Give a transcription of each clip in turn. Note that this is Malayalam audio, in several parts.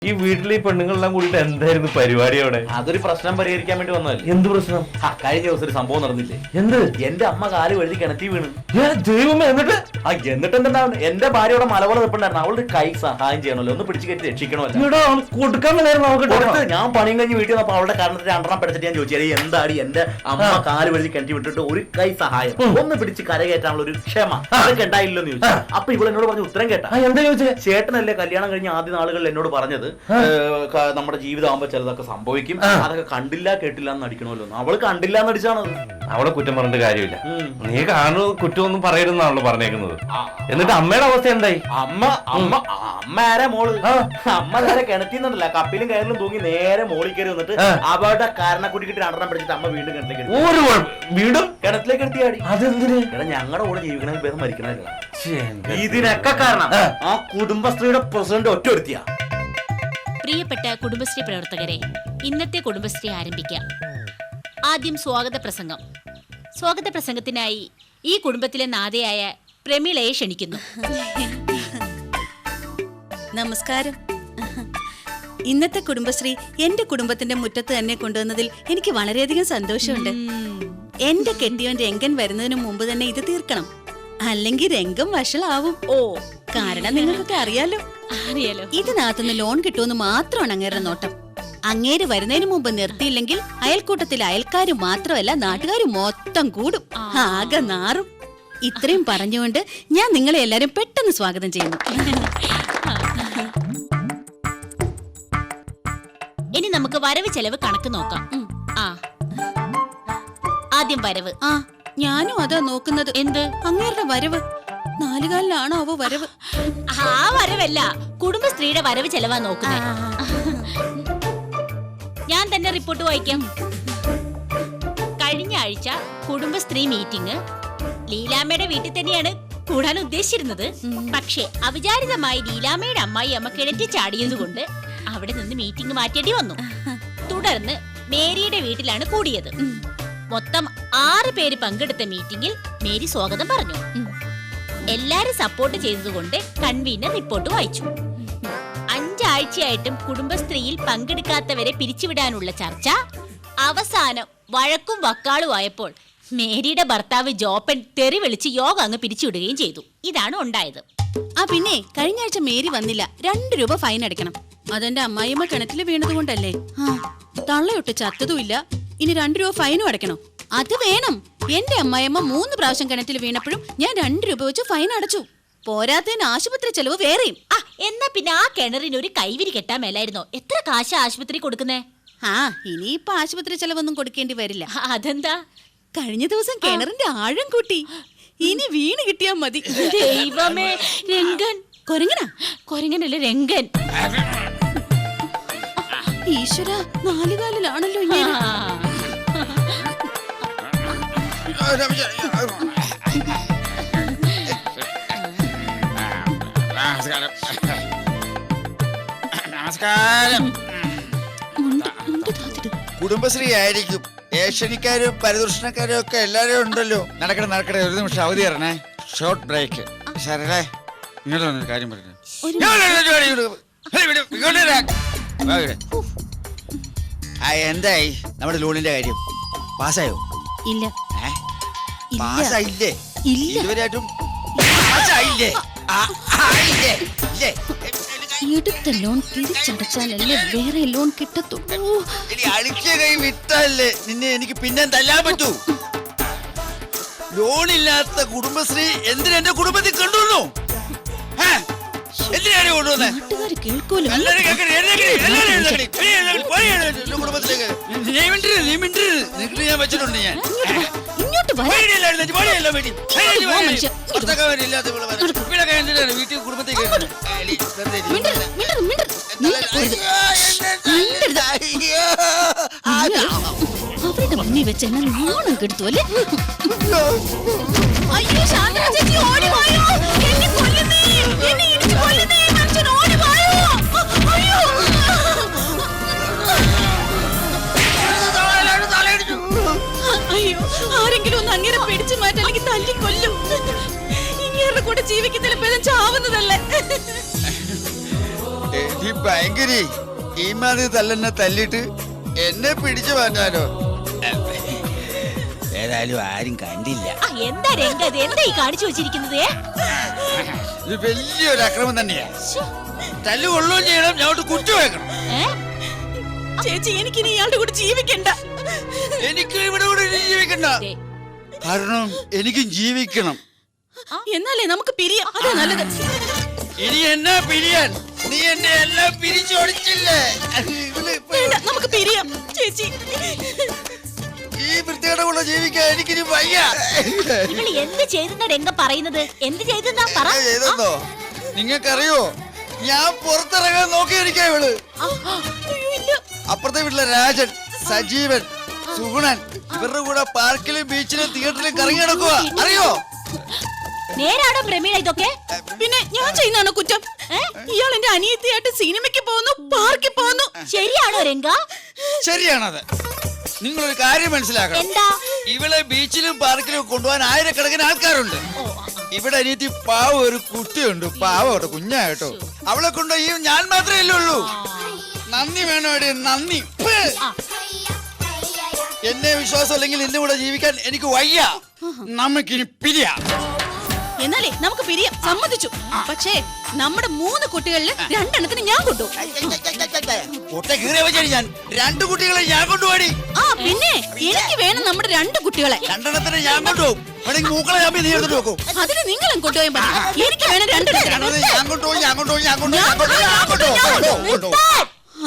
ഈ വീട്ടിലെ ഈ പെണ്ണുങ്ങളെല്ലാം കൂടിയിട്ട് എന്തായിരുന്നു പരിപാടി അവിടെ? അതൊരു പ്രശ്നം പരിഹരിക്കാൻ വേണ്ടി വന്നതല്ലേ. എന്ത് പ്രശ്നം? കഴിഞ്ഞ ദിവസം ഒരു സംഭവം നടന്നില്ലേ? എന്ത്? എന്റെ അമ്മ കാല് വഴുതി കിണറ്റി വീണ്. ദൈവമേ, എന്നിട്ട് എന്താണ് എന്റെ ഭാര്യയുടെ മലപോലെ നിൽപ്പുണ്ടായിരുന്നു. അവളുടെ കൈ സഹായം ചെയ്യണമല്ലോ, ഒന്ന് പിടിച്ചു കയറ്റി രക്ഷിക്കണമല്ലോ. കൊടുക്കാൻ ഞാൻ പണിയും കഴിഞ്ഞ് വീട്ടിൽ വന്നപ്പോ അവളുടെ കാരണത്തിൽ രണ്ടെണ്ണം പഠിച്ചിട്ട് ഞാൻ ചോദിച്ചു, എന്താടി എന്റെ അമ്മ കാല് വഴുതി കിണറ്റി വിട്ടിട്ട് ഒരു കൈ സഹായം ഒന്ന് പിടിച്ച് കരകയറ്റാനുള്ള ഒരു ക്ഷമ അതൊക്കെ ഉണ്ടായില്ലോ എന്ന് ചോദിച്ചു. അപ്പൊ ഇവിടെ എന്നോട് പറഞ്ഞ ഉത്തരം കേട്ടാ. എന്താ ചോദിച്ചേ? ചേട്ടനല്ലേ കല്യാണം കഴിഞ്ഞ ആദ്യ നാളുകളിൽ എന്നോട് പറഞ്ഞത് നമ്മുടെ ജീവിതമാകുമ്പോ ചിലതൊക്കെ സംഭവിക്കും, അതൊക്കെ കണ്ടില്ല കേട്ടില്ല എന്ന് നടിക്കണമല്ലോ. അവള് കണ്ടില്ല എന്ന് നടിച്ചാണത്. അവളെ കുറ്റം പറഞ്ഞിട്ട് കാര്യമില്ല. നീ കാണു കുറ്റമൊന്നും പറയരുതെന്നാണല്ലോ പറഞ്ഞേക്കുന്നത്. എന്നിട്ട് അമ്മയുടെ അവസ്ഥ എന്തായി? അമ്മ ആരാ മോള്? അമ്മ നേരെ കിണറ്റിന്നുണ്ടല്ല, കപ്പിലും കയറിലും തൂങ്ങി നേരെ മോളിൽ കയറി വന്നിട്ട് അവളുടെ കാരണക്കുട്ടിക്കിട്ട് രണ്ടെണ്ണം പിടിച്ചിട്ട് അമ്മ വീണ്ടും വീണ്ടും കിണറ്റിലേക്ക് എടുത്തിയാടി. അതെന്തിന്? എടാ, ഞങ്ങളുടെ കൂടെ ജീവിക്കണമെങ്കിൽ ഭേദം മരിക്കണമല്ല. ഇതിനൊക്കെ കാരണം ആ കുടുംബശ്രീയുടെ പ്രസിഡന്റ് ഒറ്റ ഒരുത്തിയാ. പ്രിയപ്പെട്ട കുടുംബശ്രീ പ്രവർത്തകരെ, ഇന്നത്തെ കുടുംബശ്രീ ആരംഭിക്കാം. ആദ്യം സ്വാഗത പ്രസംഗം. സ്വാഗത പ്രസംഗത്തിനായി ഈ കുടുംബത്തിലെ നാഥയായ പ്രമീളയെ ക്ഷണിക്കുന്നു. നമസ്കാരം. ഇന്നത്തെ കുടുംബശ്രീ എന്റെ കുടുംബത്തിന്റെ മുറ്റത്ത് തന്നെ കൊണ്ടുവന്നതിൽ എനിക്ക് വളരെയധികം സന്തോഷമുണ്ട്. എന്റെ കെട്ടിയോൻ രംഗൻ വരുന്നതിന് മുമ്പ് തന്നെ ഇത് തീർക്കണം, അല്ലെങ്കിൽ രംഗം വഷളാവും. കാരണം നിങ്ങൾക്കൊക്കെ അറിയാലോ, ഇതിനകത്തുനിന്ന് ലോൺ കിട്ടുമെന്ന് മാത്രമാണ് അങ്ങേരുടെ നോട്ടം. അങ്ങേര് വരുന്നതിന് മുമ്പ് നിർത്തിയില്ലെങ്കിൽ അയൽക്കൂട്ടത്തിലെ അയൽക്കാരും മാത്രമല്ല നാട്ടുകാരും മൊത്തം കൂടും, ആകെ നാറും. ഇത്രയും പറഞ്ഞുകൊണ്ട് ഞാൻ നിങ്ങളെ എല്ലാരും പെട്ടെന്ന് സ്വാഗതം ചെയ്യുന്നു. ഇനി നമുക്ക് വരവ് ചെലവ് കണക്ക് നോക്കാം. ആദ്യം വരവ്. ഞാനും അതാ നോക്കുന്നത്. എന്ത്? അങ്ങേരുടെ വരവ്. നാലുകാലിലാണോ അവ വരവ്? ആ വരവല്ല, കുടുംബശ്രീയുടെ വരവ് ചെലവാ നോക്കുന്നത്. ഞാൻ തന്നെ റിപ്പോർട്ട് വായിക്കാം. കഴിഞ്ഞ ആഴ്ച കുടുംബശ്രീ മീറ്റിംഗ് ലീലാമ്മയുടെ വീട്ടിൽ തന്നെയാണ് കൂടാൻ ഉദ്ദേശിച്ചിരുന്നത്. പക്ഷേ അവിചാരിതമായി ലീലാമ്മയുടെ അമ്മായി അമ്മ കിണറ്റി ചാടിയതുകൊണ്ട് അവിടെ നിന്ന് മീറ്റിംഗ് മാറ്റേണ്ടി വന്നു. തുടർന്ന് മേരിയുടെ വീട്ടിലാണ് കൂടിയത്. മൊത്തം 6 പേര് പങ്കെടുത്ത മീറ്റിംഗിൽ മേരി സ്വാഗതം പറഞ്ഞു. എല്ലാരും സപ്പോർട്ട് ചെയ്തതുകൊണ്ട് കൺവീനർ റിപ്പോർട്ട് വായിച്ചു. 5 ആഴ്ചയായിട്ടും കുടുംബശ്രീയിൽ പങ്കെടുക്കാത്തവരെ പിരിച്ചുവിടാനുള്ള ചർച്ച അവസാനം വഴക്കും വക്കാളുമായപ്പോൾ മേരിയുടെ ഭർത്താവ് ജോപ്പൻ തെറി വിളിച്ച് യോഗ അങ്ങ് പിരിച്ചുവിടുകയും ചെയ്തു. ഇതാണ് ഉണ്ടായത്. പിന്നെ കഴിഞ്ഞ ആഴ്ച മേരി വന്നില്ല. 2 രൂപ ഫൈൻ അടയ്ക്കണം. അതെന്റെ അമ്മായിയമ്മ കിണറ്റിൽ വീണത് കൊണ്ടല്ലേ. തള്ളയൊട്ട് ചത്തതുമില്ല, ഇനി 2 രൂപ ഫൈനും അടയ്ക്കണം. അത് വേണം. എന്റെ അമ്മായിയമ്മ 3 പ്രാവശ്യം കിണറ്റിൽ വീണപ്പോഴും ഞാൻ 2 രൂപ വെച്ച് ഫൈൻ അടച്ചു. പോരാത്തതിന് ആശുപത്രി ചെലവ് വേറെയും. എന്നാ പിന്നെ ആ കിണറിന് ഒരു കൈവിരി കെട്ടാൻ മേലായിരുന്നോ? എത്ര കാശ് ആശുപത്രി കൊടുക്കുന്നേ? ഇനിയിപ്പൊ ആശുപത്രി ചെലവൊന്നും കൊടുക്കേണ്ടി വരില്ല. അതെന്താ? കഴിഞ്ഞ ദിവസം കിണറിന്റെ ആഴം കൂട്ടി. ഇനി വീണ് കിട്ടിയാ മതി. ദൈവമേ, രംഗൻ. കൊരങ്ങനല്ലേ രംഗൻ. ഈശ്വര, 4 കാലിലാണല്ലോ ഇങ്ങനെ. നമസ്കാരം. കുടുംബശ്രീ ആയിരിക്കും. ഏഷ്യനിക്കാരും പരിദർശനക്കാരും ഒക്കെ എല്ലാരും ഉണ്ടല്ലോ. നടക്കട്ടെ, ഒരു നിമിഷം അവധി തരണേ. Short break. ശരളേ, ഇങ്ങോട്ട് വന്നൊരു കാര്യം പറഞ്ഞു. എന്തായി നമ്മുടെ ലോണിന്റെ കാര്യം? പാസ്സായോ? ഇല്ല. പാസ്സായില്ലേ? ഇതുവരെയായിട്ടും എടുത്ത ലോൺ തിരിച്ചടച്ചാലല്ലേ വേറെ ലോൺ കിട്ടത്തുള്ളൂ. അടിച്ച കൈ വിട്ടല്ലേ നിന്നെ എനിക്ക് പിന്നെ തല്ലാൻ പറ്റൂ. ലോണില്ലാത്ത കുടുംബശ്രീ എന്തിനാ എന്റെ കുടുംബത്തിൽ കൊണ്ടുവന്നു? എന്തിനാണ് കൊണ്ടുവന്നേ? നാട്ടുകാര് കേൾക്കൂലോ. ഞാൻ വെച്ചിട്ടുണ്ട്. ഞാൻ ഇങ്ങോട്ട് വീട്ടിൽ കുടുംബത്തിൽ അവരുടെ മുന്നിൽ വെച്ച് എന്നെ നാണം കെടുത്തു അല്ലേ? അയ്യോ ശാന്ത ചേച്ചി, ഓടി വായോ, എന്നെ കൊല്ലുന്നേ, എന്നെ ഇടിച്ചു കൊല്ലുന്നേ, മനുഷ്യൻ ഓടി വായോ. അയ്യോ, അയ്യോ, ആരെങ്കിലും ഒന്ന് അങ്ങനെ പിടിച്ചു മാറ്റാൻ, അല്ലെങ്കിൽ തല്ലി കൊല്ലും. ഇങ്ങേരുടെ കൂടെ ജീവിക്കുന്നതിൽ ഭേദം ചാവുന്നതല്ലേ. എടി ഭയങ്കരി ഈ മാതിരി തല്ലെന്നെ തല്ലിട്ട് എന്നെ പിടിച്ചു മാറ്റാനോ? ഏതായാലും ആരും കണ്ടില്ല. എന്താ രംഗ ഇത്? എന്താ ഈ കാണിച്ചു വെച്ചിരിക്കുന്നത്? ഇത് വലിയൊരു അക്രമം തന്നെയാ. തല്ലു കൊള്ളുകയും ചെയ്യണം, ഞങ്ങോട്ട് കുറ്റു വെക്കണം. ചേച്ചി എനിക്കിനി ഇയാളുടെ കൂടെ ജീവിക്കണ്ട. എനിക്ക് ഇവിടെ കൂടെ ജീവിക്കണ്ട. കാരണം എനിക്കും ജീവിക്കണം. എന്നാലേ നമുക്ക് പിരിയാം, അതാ നല്ലത്. ഇനി എന്നാ പിരിയാൻ? നീ എന്നെ എല്ലാം പിരിച്ചോടിച്ചില്ലേ? വേണ്ട, നമുക്ക് പിരിയാം ചേച്ചി. ഈ വൃത്തിയുടെ കൂടെ ജീവിക്കാൻ എനിക്കിനി വയ്യ. നിങ്ങൾ എന്ത് ചെയ്തെന്നാ രംഗ പറയുന്നത്? എന്ത് ചെയ്തെന്നാ പറ. ചെയ്തെന്നോ? നിങ്ങൾക്കറിയോ, ഞാൻ പുറത്തിറങ്ങാൻ നോക്കിയിരിക്കാ ഇവള്. അപ്പുറത്തെ വീട്ടിലെ രാജൻ, സജീവൻ, സുഗുണൻ ഇവരുടെ കൂടെ പാർക്കിലും ബീച്ചിലും തിയേറ്ററിലും കറങ്ങി നടക്കുക. അറിയോ? നേരാണോ പ്രമീള ഇതൊക്കെ? പിന്നെ ഞാൻ ചെയ്യുന്നതാണോ കുറ്റം? ഇയാൾ എന്റെ അനിയത്തിയായിട്ട് സിനിമയ്ക്ക് പോകുന്നു, പാർക്കിൽ പോകുന്നു. ശരിയാണോ രംഗ? ശരിയാണത്. നിങ്ങളൊരു കാര്യം മനസ്സിലാക്കണം. എന്താ? ഇവളെ ബീച്ചിലും പാർക്കിലും കൊണ്ടുപോകാൻ ആയിരക്കണക്കിന് ആൾക്കാരുണ്ട്. ഇവിടെ അനിയത്തി പാവ ഒരു കുട്ടിയുണ്ട്, പാവോട്ടോ, കുഞ്ഞായിട്ടോ. അവളെ കൊണ്ടുപോയി ഞാൻ മാത്രമേ ഉള്ളൂ. നന്ദി വേണോടെ, നന്ദി. എന്നെ വിശ്വാസം അല്ലെങ്കിൽ എന്റെ കൂടെ ജീവിക്കാൻ എനിക്ക് വയ്യ. നമുക്കിനി പിരിയാ. എന്നാലേ നമുക്ക് പിരിയാം, സമ്മതിച്ചു. പക്ഷേ നമ്മുടെ 3 കുട്ടികളിൽ 2 എണ്ണത്തിന് ഞാൻ കൊണ്ടുപോകും. ഞാൻ 2 കുട്ടികളെ ഞാൻ കൊണ്ടുപോയി. ആ പിന്നെ എനിക്ക് വേണം നമ്മുടെ 2 കുട്ടികളെ. 2 എണ്ണത്തിന് ഞാൻ കൊണ്ടുപോകും. മൂക്കളെ ഞാൻ നീ എടുത്തിട്ട് നോക്കും. അതിന് നിങ്ങളും കൊണ്ടുപോയാൽ മതി. എനിക്ക് വേണം 2 എണ്ണത്തിന്. ഞാൻ കൊണ്ടുപോയി.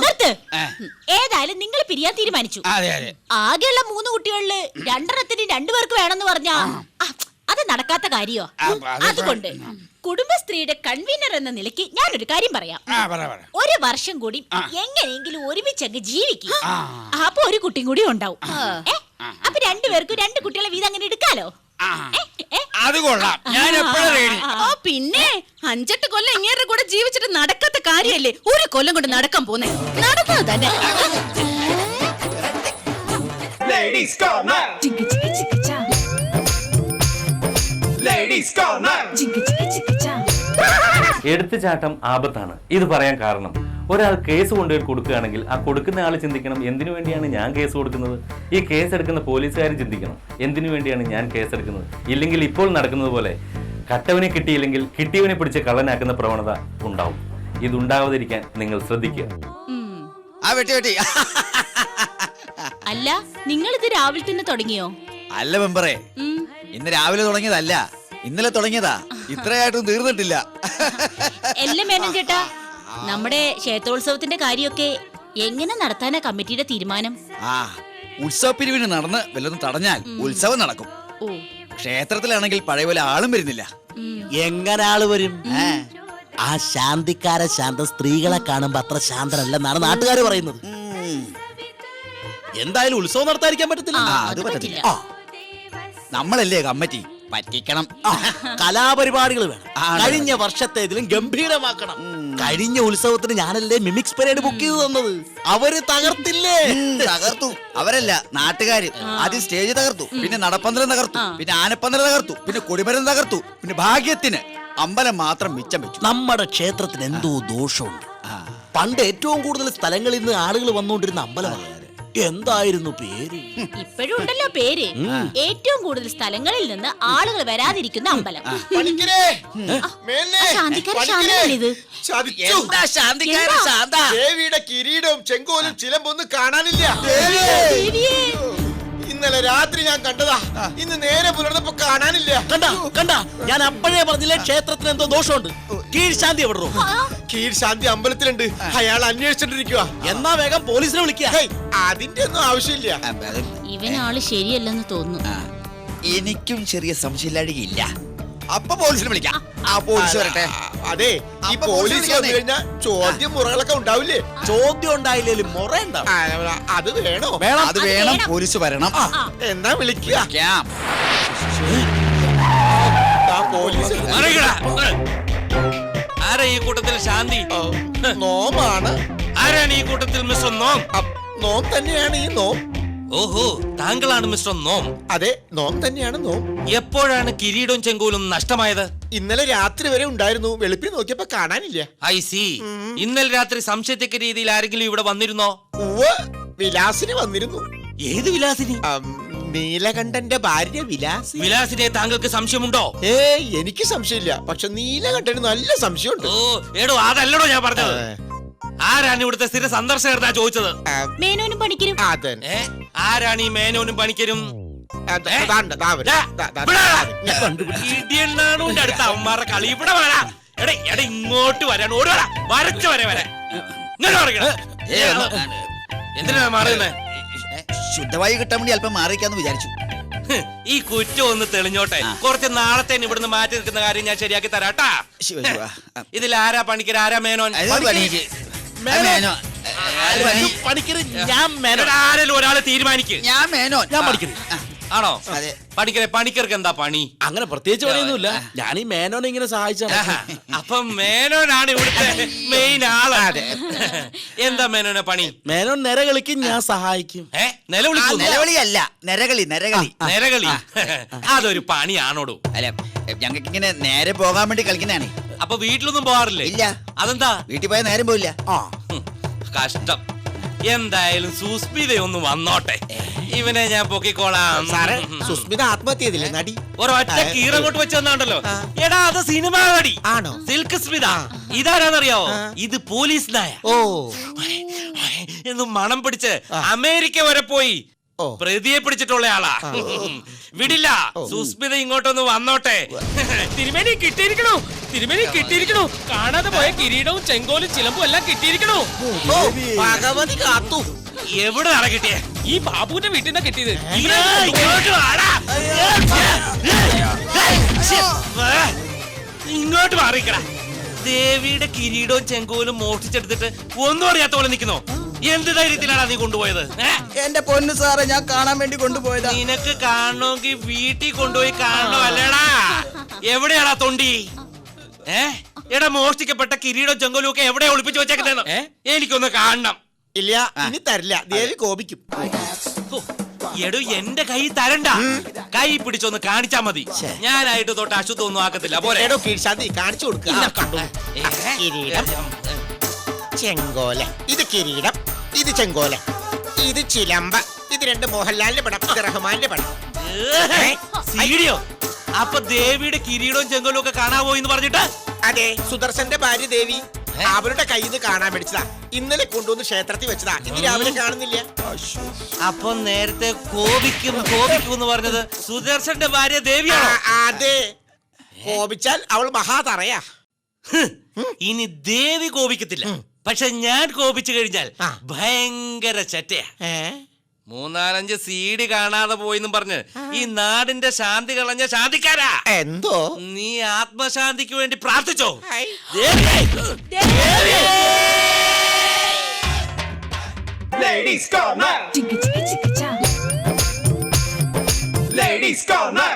നിർത്ത്. ഏതായാലും നിങ്ങൾ പിരിയാൻ തീരുമാനിച്ചു. അതെ അതെ. ആകെയുള്ള 3 കുട്ടികളില് 2 എണ്ണത്തിന് 2 പേർക്ക് വേണമെന്ന് പറഞ്ഞാ അത് നടക്കാത്ത കാര്യോ? അതുകൊണ്ട് കുടുംബശ്രീയുടെ കൺവീനർ എന്ന നിലയ്ക്ക് ഞാനൊരു കാര്യം പറയാം. 1 വർഷം കൂടി എങ്ങനെയെങ്കിലും ഒരുമിച്ചങ്ങ് ജീവിക്കും. അപ്പൊ ഒരു കുട്ടിയും കൂടി ഉണ്ടാവും. അപ്പൊ 2 പേർക്കും 2 കുട്ടികളെ വീതം അങ്ങനെ എടുക്കാലോ. അത് കൊള്ളാം. ഞാൻ എപ്പോഴും റെഡി. പിന്നെ 5-8 കൊല്ലം ഇങ്ങേരുടെ കൂടെ ജീവിച്ചിട്ട് നടക്കാത്ത കാര്യല്ലേ 1 കൊല്ലം കൊണ്ട് നടക്കാൻ പോന്നെ. നടന്നത് തന്നെ. എടുത്തുചാട്ടം ആപത്താണ്. ഇത് പറയാൻ കാരണം, ഒരാൾ കേസ് കൊണ്ടുപോയി കൊടുക്കുകയാണെങ്കിൽ ആ കൊടുക്കുന്ന ആൾ ചിന്തിക്കണം, എന്തിനു വേണ്ടിയാണ് ഞാൻ കേസ് കൊടുക്കുന്നത്? ഈ കേസ് എടുക്കുന്ന പോലീസുകാരും ചിന്തിക്കണം, എന്തിനു വേണ്ടിയാണ് ഞാൻ കേസ് എടുക്കുന്നത്? ഇല്ലെങ്കിൽ ഇപ്പോൾ നടക്കുന്നത് പോലെ കട്ടവനെ കിട്ടിയില്ലെങ്കിൽ കിട്ടിയവനെ പിടിച്ച് കള്ളനാക്കുന്ന പ്രവണത ഉണ്ടാവും. ഇതുണ്ടാവാതിരിക്കാൻ നിങ്ങൾ ശ്രദ്ധിക്കുക. അല്ല, നിങ്ങൾ ഇത് രാവിലെ തന്നെ തുടങ്ങിയോ? അല്ല മെമ്പറേ, ഇന്ന് രാവിലെ തുടങ്ങിയതല്ല, ഇന്നലെ തുടങ്ങിയതാ. ഇത്രയായിട്ടും തീർന്നിട്ടില്ല. എല്ലാം മേനൻ ചേട്ടാ, നമ്മുടെ ക്ഷേത്രോത്സവത്തിന്റെ കാര്യമൊക്കെ എങ്ങനെ നടത്താനാ കമ്മിറ്റിയുടെ തീരുമാനം? ഉത്സവ പിരിവിന് നടന്ന് വല്ലതും തടഞ്ഞാൽ ഉത്സവം നടക്കും. ക്ഷേത്രത്തിലാണെങ്കിൽ പഴയ പോലെ ആളും വരുന്നില്ല. എങ്ങനെ ആള് വരും? ആ ശാന്തിക്കാര ശാന്ത സ്ത്രീകളെ കാണുമ്പോ അത്ര ശാന്തരല്ലെന്നാണ് നാട്ടുകാർ പറയുന്നത്. എന്തായാലും ഉത്സവം നടത്താതിരിക്കാൻ പറ്റത്തില്ല. അത് പറ്റത്തില്ല. നമ്മളല്ലേ കമ്മിറ്റി, പറ്റിക്കണം. കലാപരിപാടികൾ വേണം. കഴിഞ്ഞ വർഷത്തേതിലും ഗംഭീരമാക്കണം. കഴിഞ്ഞ ഉത്സവത്തിന് ഞാനല്ലേ മിമിക്സ് പരേഡ് ബുക്ക് ചെയ്ത് തന്നത്. അവര് തകർത്തില്ലേ? തകർത്തു. അവരല്ല, നാട്ടുകാര്. ആദ്യം സ്റ്റേജ് തകർത്തു, പിന്നെ നടപ്പന്തലം തകർത്തു, പിന്നെ ആനപ്പന്തലം തകർത്തു, പിന്നെ കൊടിമരം തകർത്തു, പിന്നെ ഭാഗ്യത്തിന് അമ്പലം മാത്രം മിച്ചം വെച്ചു. നമ്മുടെ ക്ഷേത്രത്തിന് എന്തോ ദോഷമുണ്ട്. പണ്ട് ഏറ്റവും കൂടുതൽ സ്ഥലങ്ങളിൽ നിന്ന് ആളുകൾ വന്നുകൊണ്ടിരുന്ന അമ്പലമാണ്. എന്തായിരുന്നു പേര്? ഇപ്പോഴും ഉണ്ടല്ലോ പേര്. ഏറ്റവും കൂടുതൽ സ്ഥലങ്ങളിൽ നിന്ന് ആളുകൾ വരാതിരിക്കുന്ന അമ്പലം. ദേവിയുടെ കിരീടവും ചെങ്കോലും ചിലമ്പൊന്നും കാണാനില്ല. ഇന്നലെ രാത്രി ഞാൻ കണ്ടതാ, ഇന്ന് നേരെ പുലർന്നപ്പോ കാണാനില്ല. കണ്ടാ ഞാൻ അപ്പോഴേ പറഞ്ഞില്ലേ ക്ഷേത്രത്തിന് എന്തോ ദോഷമുണ്ട്. കീഴ്ശാന്തി എവിടെ? കീഴ്ശാന്തി അമ്പലത്തിലുണ്ട്. അയാൾ അന്വേഷിച്ചിട്ടിരിക്കുക. എന്നാ വേഗം പോലീസിനെ വിളിക്കുക. അതിന്റെ ഒന്നും ആവശ്യമില്ല. ഇവനാള് ശരിയല്ലെന്ന് തോന്നുന്നു. എനിക്കും ചെറിയ സംശയമില്ലാഴികയില്ല. അപ്പൊ പോലീസിനെ വിളിക്കാം. ആ പോലീസ് വരട്ടെ. അതെ, ഈ പോലീസ് വന്നു കഴിഞ്ഞാൽ ചോദ്യം മുറകളൊക്കെ ഉണ്ടാവില്ലേ? ചോദ്യം ഉണ്ടായില്ലേലും മുറ ഉണ്ടാവും. അത് വേണോ? അത് വേണം. പോലീസ് വരണം. എന്നാ വിളിക്കുക. പോലീസ് ആരാ ഈ കൂട്ടത്തിൽ ശാന്തി? നോമാണ്. ആരാണ് ഈ കൂട്ടത്തിൽ മിസ്റ്റർ നോം? നോം തന്നെയാണ് ഈ നോം. ഓഹോ, താങ്കളാണ് മിസ്റ്റർ നോം. അതെ, നോം തന്നെയാണ് നോം. എപ്പോഴാണ് കിരീടവും ചെങ്കോലും നഷ്ടമായത്? ഇന്നലെ രാത്രി വരെ ഉണ്ടായിരുന്നു, വെളുപ്പിന് നോക്കിയപ്പോ കാണാനില്ല. I C. ഇന്നലെ രാത്രി സംശയത്തക്ക രീതിയിൽ ആരെങ്കിലും ഇവിടെ വന്നിരുന്നോ? ഉവ്വ്, വിലാസിന് വന്നിരുന്നു. ഏത് വിലാസിനി? നീലകണ്ഠന്റെ ഭാര്യ വിലാസി. വിലാസിനെ താങ്കൾക്ക് സംശയമുണ്ടോ? എനിക്ക് സംശയമില്ല, പക്ഷെ നീലകണ്ഠന് നല്ല സംശയമുണ്ട്. ഓ എടോ, അതല്ലടോ ഞാൻ പറഞ്ഞത്. ആരാണ് ഇവിടുത്തെ സ്ഥിര സന്ദർശകർ ചോദിച്ചത്? മേനോനും പണിക്കരും. ഏ? ആരാണ് ഈ മേനോനും പണിക്കരും? ഇടിയണ്ണാണുന്റെ അടുത്ത അവന്മാരുടെ കളി ഇവിടെ വരാ. എടേ എടേ, ഇങ്ങോട്ട് വരാൻ ഓരോരാ വരച്ച വരെ വരെ ഇങ്ങനെ പറയണ. എന്തിനാ മാറുന്നേ? ശുദ്ധവായു കിട്ടാൻ വേണ്ടി അല്പം മാറിക്കാന്ന് വിചാരിച്ചു. ഈ കുറ്റം ഒന്ന് തെളിഞ്ഞോട്ടെ. കുറച്ച് നാളത്തേന് ഇവിടുന്ന് മാറ്റി നിൽക്കുന്ന കാര്യം ഞാൻ ശരിയാക്കി തരാട്ടാ. ഇതിൽ ആരാ പണിക്കർ, ആരാ മേനോൻ? ആരെങ്കിലും ഒരാളെ തീരുമാനിക്ക്. ഞാൻ മേനോൻ. ഞാൻ പഠിക്കുന്നു. ആണോ? അതെ. പണിക്കർക്ക് എന്താ പണി? അങ്ങനെ പ്രത്യേകിച്ച് പണിയൊന്നുമില്ല. ഞാൻ ഈ മേനോനെ ഇങ്ങനെ സഹായിച്ചാണ്. അപ്പൊ മേനോനാണ് ഇവിടുത്തെ മെയിൻ ആള്. എന്താ മേനോനെ പണി? മേനോൻ നിരകളിക്കും, ഞാൻ സഹായിക്കും. നിലവിളിയല്ല, നരകളി. നിരകളി അതൊരു പണിയാണോടു? അല്ല, ഞങ്ങൾക്ക് ഇങ്ങനെ നേരെ പോകാൻ വേണ്ടി കളിക്കുന്നതാണ്. അപ്പൊ വീട്ടിലൊന്നും പോവാറില്ലേ? ഇല്ല. അതെന്താ? വീട്ടിൽ പോയാൽ നേരം പോയില്ല. കഷ്ടം. എന്തായാലും സുസ്മിതയൊന്ന് വന്നോട്ടെ. ഇവനെ ഞാൻ പൊക്കിക്കോളാം. സാറേ, സുസ്മിത ആത്മഹത്യ ചെയ്തില്ലേ നടി? ഒരൊറ്റ കീറങ്ങോട്ട് വെച്ച് വന്നാണ്ടല്ലോ. എടാ, അത് സിനിമ നടി. ആണോ? സിൽക്ക് സ്മിത. ഇതാരാന്നറിയാവോ? ഇത് പോലീസ് നായ. ഓ, എന്ന് മണം പിടിച്ച് അമേരിക്ക വരെ പോയി പ്രതിയെ പിടിച്ചിട്ടുള്ള ആളാ. വിടില്ല. സുസ്മിത ഇങ്ങോട്ടൊന്ന് വന്നോട്ടെ. തിരുമേനി കിട്ടിയിരിക്കണു. കാണാതെ പോയ കിരീടവും ചെങ്കോലും ചിലമ്പും എല്ലാം കിട്ടിയിരിക്കണു. ഭഗവതി കാത്തു. എവിടെ നട കിട്ടിയേ? ഈ ബാബുവിന്റെ വീട്ടിൽ നിന്നാ കിട്ടിയത്. ഇങ്ങോട്ട് വാടാ. ഇങ്ങോട്ട് മാറിക്കടാ. ദേവിയുടെ കിരീടവും ചെങ്കോലും മോഷ്ടിച്ചെടുത്തിട്ട് ഒന്നും അറിയാത്ത പോലെ നിൽക്കുന്നോ? എന്ത് ധൈര്യത്തിലാണ് നീ കൊണ്ടുപോയത്? എന്റെ പൊന്നു സാറേ, ഞാൻ കാണാൻ വേണ്ടി കൊണ്ടുപോയതാ. നിനക്ക് കാണണമെങ്കിൽ വീട്ടിൽ കൊണ്ടുപോയി കാണണോ അല്ലേടാ? എവിടെയാടാ തൊണ്ടി? എടാ, മോഷ്ടിക്കപ്പെട്ട കിരീടവും ചെങ്കോലും ഒക്കെ എവിടെ ഒളിപ്പിച്ചു വെച്ചേക്കുന്നോ? എനിക്കൊന്ന് കാണണം. ഇല്ല, ഇനി തരില്ല, ദേവി കോപിക്കും. എടോ, എന്റെ കൈ തരണ്ട. കൈ പിടിച്ചൊന്ന് കാണിച്ചാ മതി. ഞാനായിട്ട് തൊട്ട് അശുദ്ധം ഒന്നും ആക്കത്തില്ല. എടോ കീഴ്ശാന്തി, കാണിച്ചു കൊടുക്കുക. കിരീടം, ചെങ്കോല. ഇത് കിരീടം, ഇത് ചെങ്കോല, ഇത് ചിലമ്പ. ഇത് രണ്ട് മോഹൻലാലിന്റെ പടം, ഇത് റഹ്മാന്റെ പടം. സീഡിയോ? അപ്പൊ ദേവിയുടെ കിരീടവും ചെങ്കോലും ഒക്കെ കാണാൻ പോയി എന്ന് പറഞ്ഞിട്ട്? അതെ, സുദർശന്റെ ഭാര്യ ദേവി അവരുടെ കയ്യിൽ നിന്ന് കാണാൻ മേടിച്ചതാ. ഇന്നലെ ക്ഷേത്രത്തിൽ വെച്ചതാ. ഇന്ന് രാവിലെ കാണുന്നില്ല. അപ്പൊ നേരത്തെ കോപിക്കും എന്ന് പറഞ്ഞത് സുദർശന്റെ ഭാര്യ ദേവിയാണോ? അതെ, കോപിച്ചാൽ അവൾ മഹാതറയാ. ഇനി ദേവി കോപിക്കത്തില്ല, പക്ഷെ ഞാൻ കോപിച്ചു കഴിഞ്ഞാൽ ഭയങ്കര ചറ്റയാ. 3-4 CD കാണാതെ പോയിന്നും പറഞ്ഞ് ഈ നാടിന്റെ ശാന്തി കളഞ്ഞ ശാന്തിക്കാരാ. എന്തോ? നീ ആത്മശാന്തിക്ക് വേണ്ടി പ്രാർത്ഥിച്ചോ? Ladies Corner. Ladies Corner.